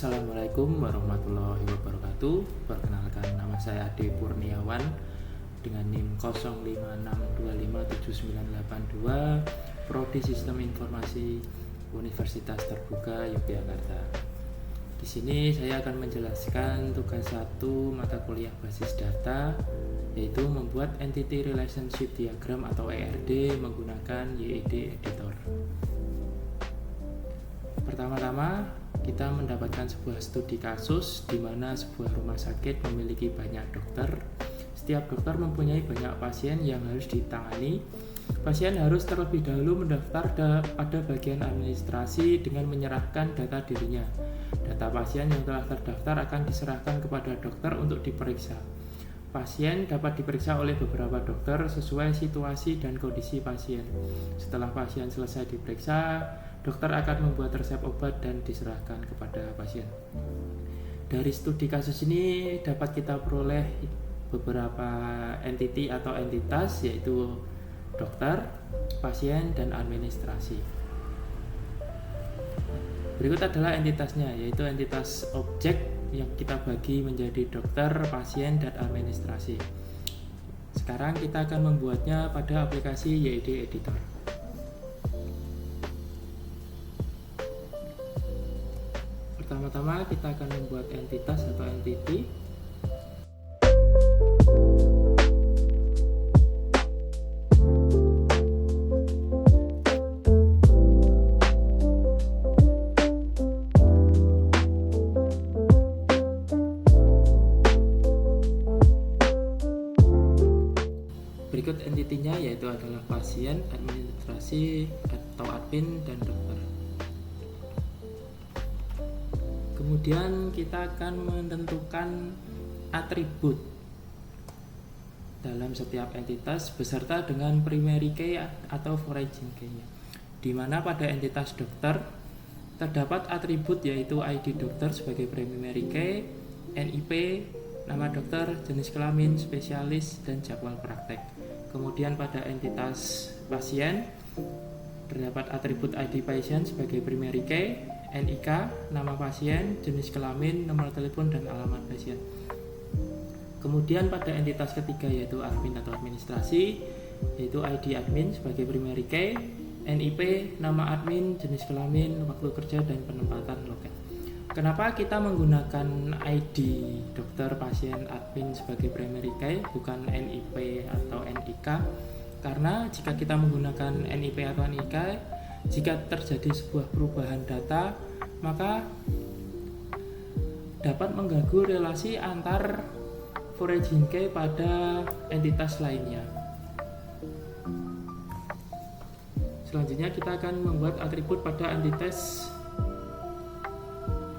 Assalamualaikum warahmatullahi wabarakatuh. Perkenalkan, nama saya Ade Purniawan dengan NIM 05625792, Prodi Sistem Informasi Universitas Terbuka Yogyakarta. Di sini saya akan menjelaskan tugas 1 mata kuliah basis data, yaitu membuat Entity Relationship Diagram atau ERD menggunakan YED Editor. Pertama-tama kita mendapatkan sebuah studi kasus di mana sebuah rumah sakit memiliki banyak dokter. Setiap dokter mempunyai banyak pasien yang harus ditangani. Pasien harus terlebih dahulu mendaftar pada bagian administrasi dengan menyerahkan data dirinya. Data pasien yang telah terdaftar akan diserahkan kepada dokter untuk diperiksa. Pasien dapat diperiksa oleh beberapa dokter sesuai situasi dan kondisi pasien. Setelah pasien selesai diperiksa, dokter akan membuat resep obat dan diserahkan kepada pasien. Dari studi kasus ini dapat kita peroleh beberapa entity atau entitas, yaitu dokter, pasien, dan administrasi. Berikut adalah entitasnya, yaitu entitas objek yang kita bagi menjadi dokter, pasien, dan administrasi. Sekarang kita akan membuatnya pada aplikasi YED Editor. Pertama-tama kita akan membuat entitas atau entity. Berikut entitinya, yaitu adalah pasien, administrasi atau admin, dan dokter. Kemudian kita akan menentukan atribut dalam setiap entitas beserta dengan primary key atau foreign key-nya. Di mana pada entitas dokter terdapat atribut yaitu ID dokter sebagai primary key, NIP, nama dokter, jenis kelamin, spesialis, dan jadwal praktek. Kemudian pada entitas pasien terdapat atribut ID patient sebagai primary key, NIK, nama pasien, jenis kelamin, nomor telepon, dan alamat pasien. Kemudian pada entitas ketiga yaitu admin atau administrasi, yaitu ID admin sebagai primary key, NIP, nama admin, jenis kelamin, waktu kerja, dan penempatan loket. Kenapa kita menggunakan ID dokter, pasien, admin sebagai primary key bukan NIP atau NIK? Karena jika kita menggunakan NIP atau NIK, jika terjadi sebuah perubahan data, maka dapat mengganggu relasi antar foreign key pada entitas lainnya. Selanjutnya kita akan membuat atribut pada entitas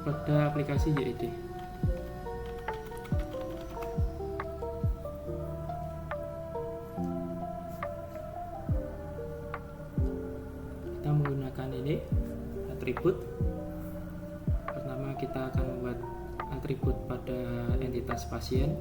pada aplikasi YED. Kita menggunakan ini atribut. Pertama kita akan membuat atribut pada entitas pasien.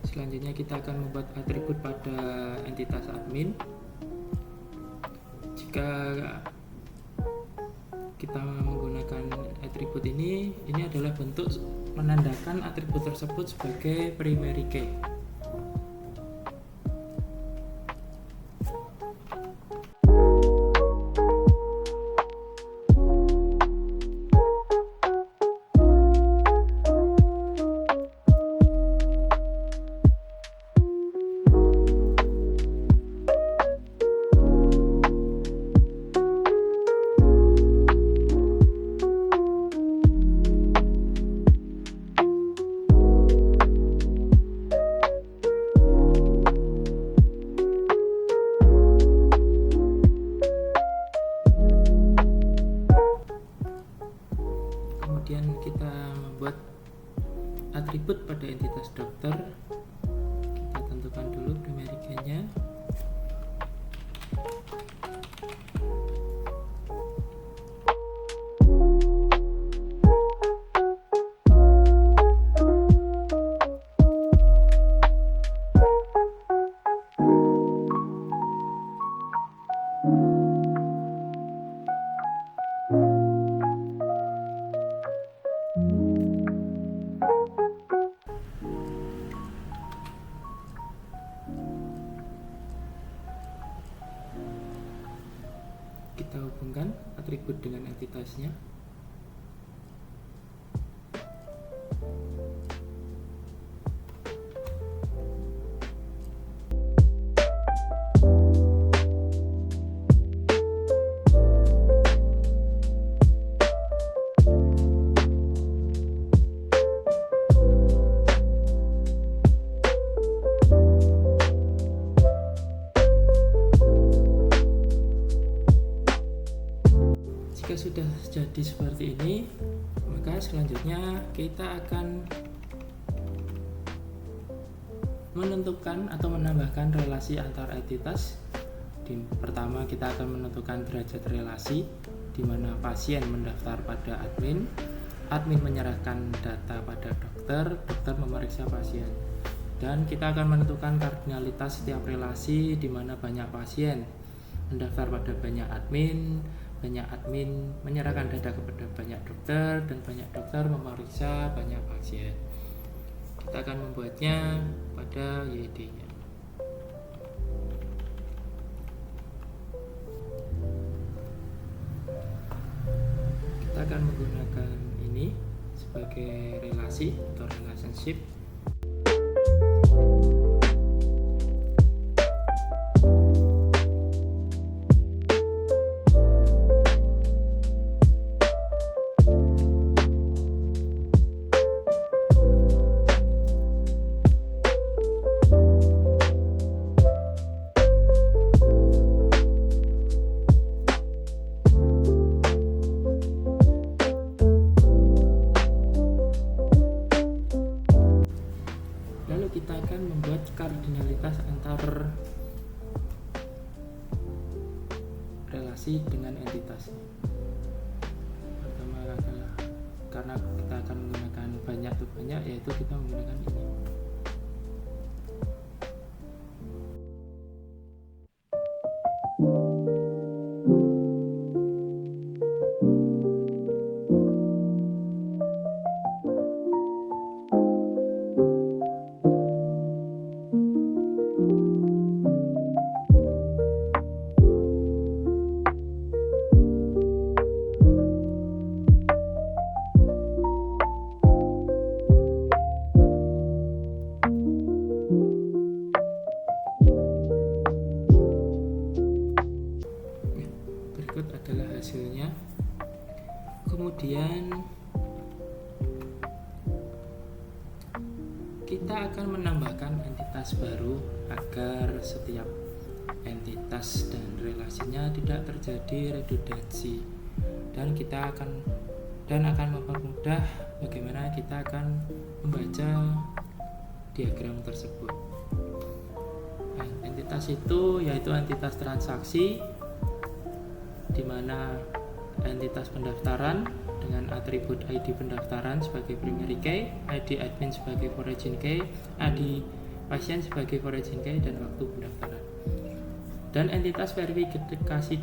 Selanjutnya kita akan membuat atribut pada entitas admin. Jika kita menggunakan atribut ini adalah bentuk menandakan atribut tersebut sebagai primary key. kemudian kita membuat atribut pada entitas dokter. Kita tentukan dulu primary key-nya. Kita hubungkan atribut dengan entitasnya. Jika sudah jadi seperti ini, maka selanjutnya kita akan menentukan atau menambahkan relasi antar entitas. Pertama, kita akan menentukan derajat relasi, di mana pasien mendaftar pada admin, admin menyerahkan data pada dokter, dokter memeriksa pasien. Dan kita akan menentukan kardinalitas setiap relasi, di mana banyak pasien mendaftar pada banyak admin menyerahkan data kepada banyak dokter, dan banyak dokter memeriksa banyak pasien. Kita akan membuatnya pada YD-nya. Kita akan menggunakan ini sebagai relasi atau relationship. Kita akan membuat kardinalitas antar relasi dengan entitasnya. Pertama adalah karena kita akan menggunakan banyak, yaitu kita menggunakan ini. Berikut adalah hasilnya. Kemudian kita akan menambahkan entitas baru agar setiap entitas dan relasinya tidak terjadi redundansi, dan kita akan mempermudah bagaimana kita akan membaca diagram tersebut. Nah, entitas itu yaitu entitas transaksi, di mana entitas pendaftaran dengan atribut ID pendaftaran sebagai primary key, ID admin sebagai origin key, ID pasien sebagai origin key, dan waktu pendaftaran. Dan entitas verifikasi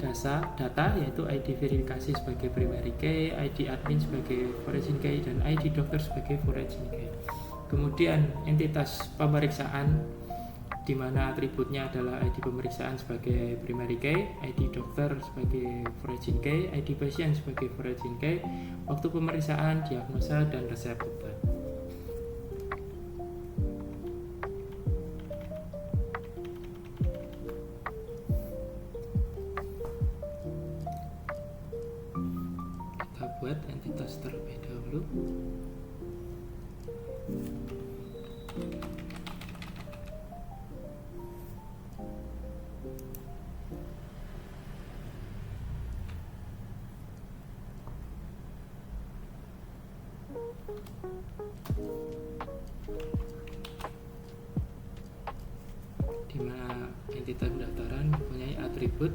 data yaitu ID verifikasi sebagai primary key, ID admin sebagai origin key, dan ID dokter sebagai origin key. Kemudian entitas pemeriksaan, di mana atributnya adalah ID pemeriksaan sebagai primary key, ID dokter sebagai origin key, ID pasien sebagai origin key, waktu pemeriksaan, diagnosa, dan resep obat. Kita buat entitas terlebih dahulu. di mana entitas pendaftaran mempunyai atribut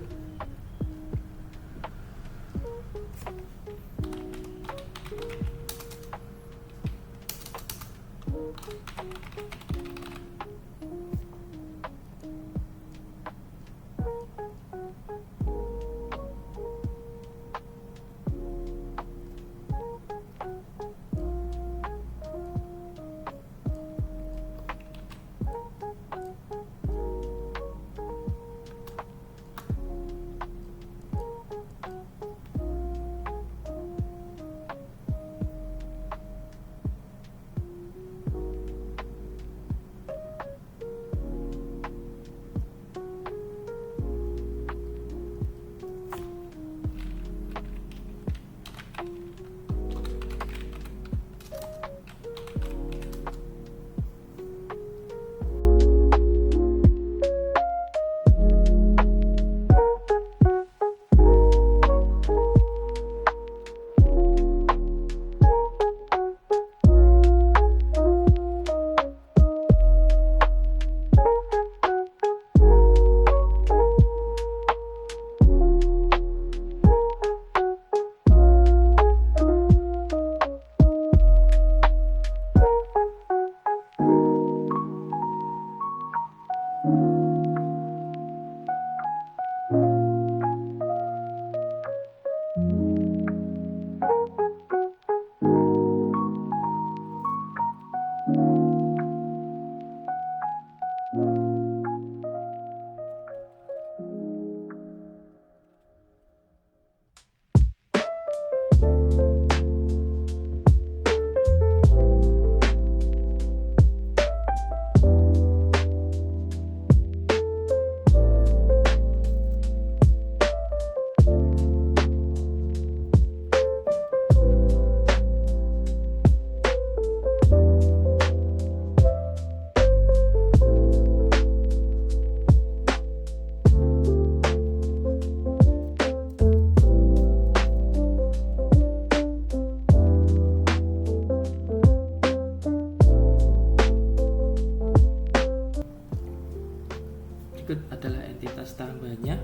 berikut adalah entitas tambahannya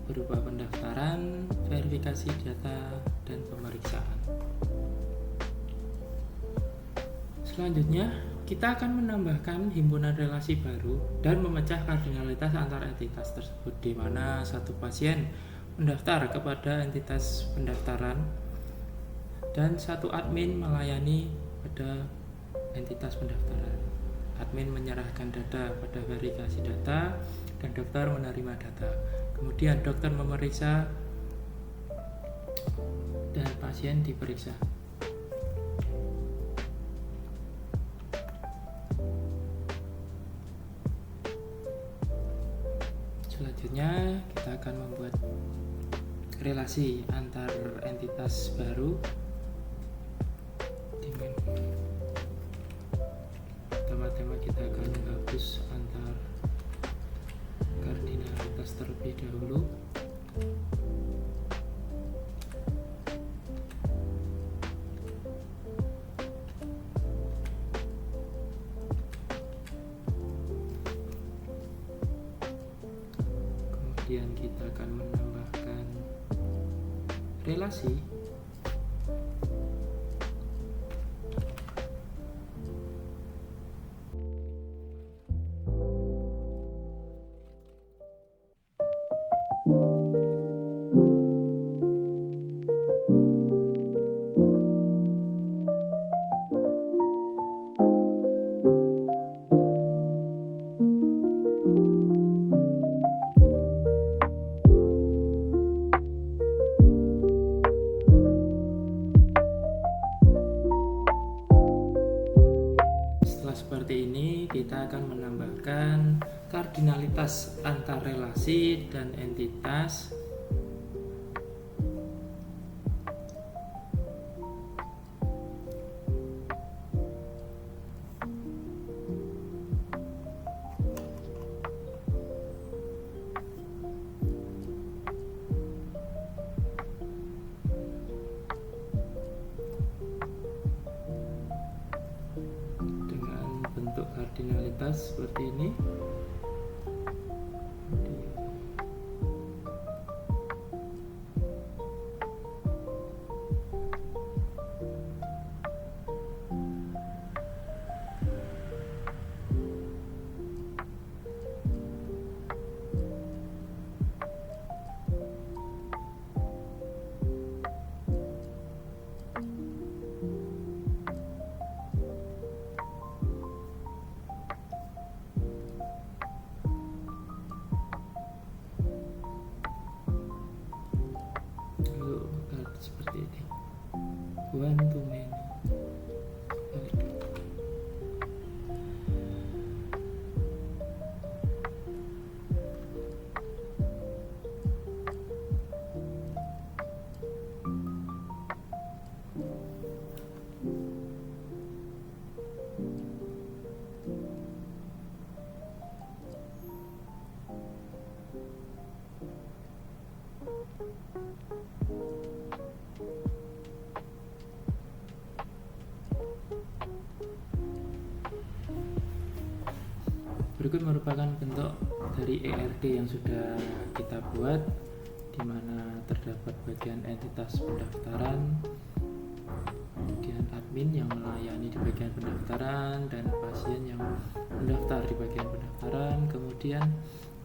berupa pendaftaran, verifikasi data, dan pemeriksaan. Selanjutnya, kita akan menambahkan himpunan relasi baru dan memecah kardinalitas antar entitas tersebut, di mana satu pasien mendaftar kepada entitas pendaftaran dan satu admin melayani pada entitas pendaftaran. Admin menyerahkan data pada verifikasi data dan dokter menerima data. Kemudian dokter memeriksa dan pasien diperiksa. Selanjutnya kita akan membuat relasi antar entitas baru. Pertama-tama kita akan menghapus antar kardinalitas terlebih dahulu. Kemudian kita akan menambahkan relasi. Seperti ini, kita akan menambahkan kardinalitas antar relasi dan entitas. kardinalitas seperti ini. Seperti ini, one to many. Berikut merupakan bentuk dari ERD yang sudah kita buat, di mana terdapat bagian entitas pendaftaran, kemudian admin yang melayani di bagian pendaftaran, dan pasien yang mendaftar di bagian pendaftaran, kemudian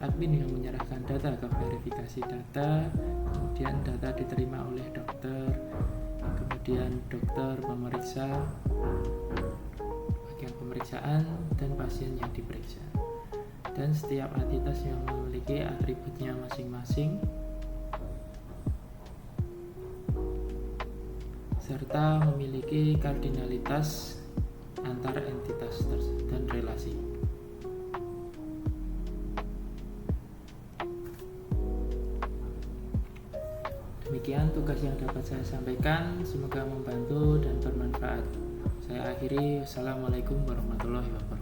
admin yang menyerahkan data ke verifikasi data, kemudian data diterima oleh dokter, kemudian dokter memeriksa bagian pemeriksaan, dan pasien yang diperiksa. Dan setiap entitas yang memiliki atributnya masing-masing serta memiliki kardinalitas antar entitas dan relasi. Demikian tugas yang dapat saya sampaikan, semoga membantu dan bermanfaat. Saya akhiri, wassalamualaikum warahmatullahi wabarakatuh.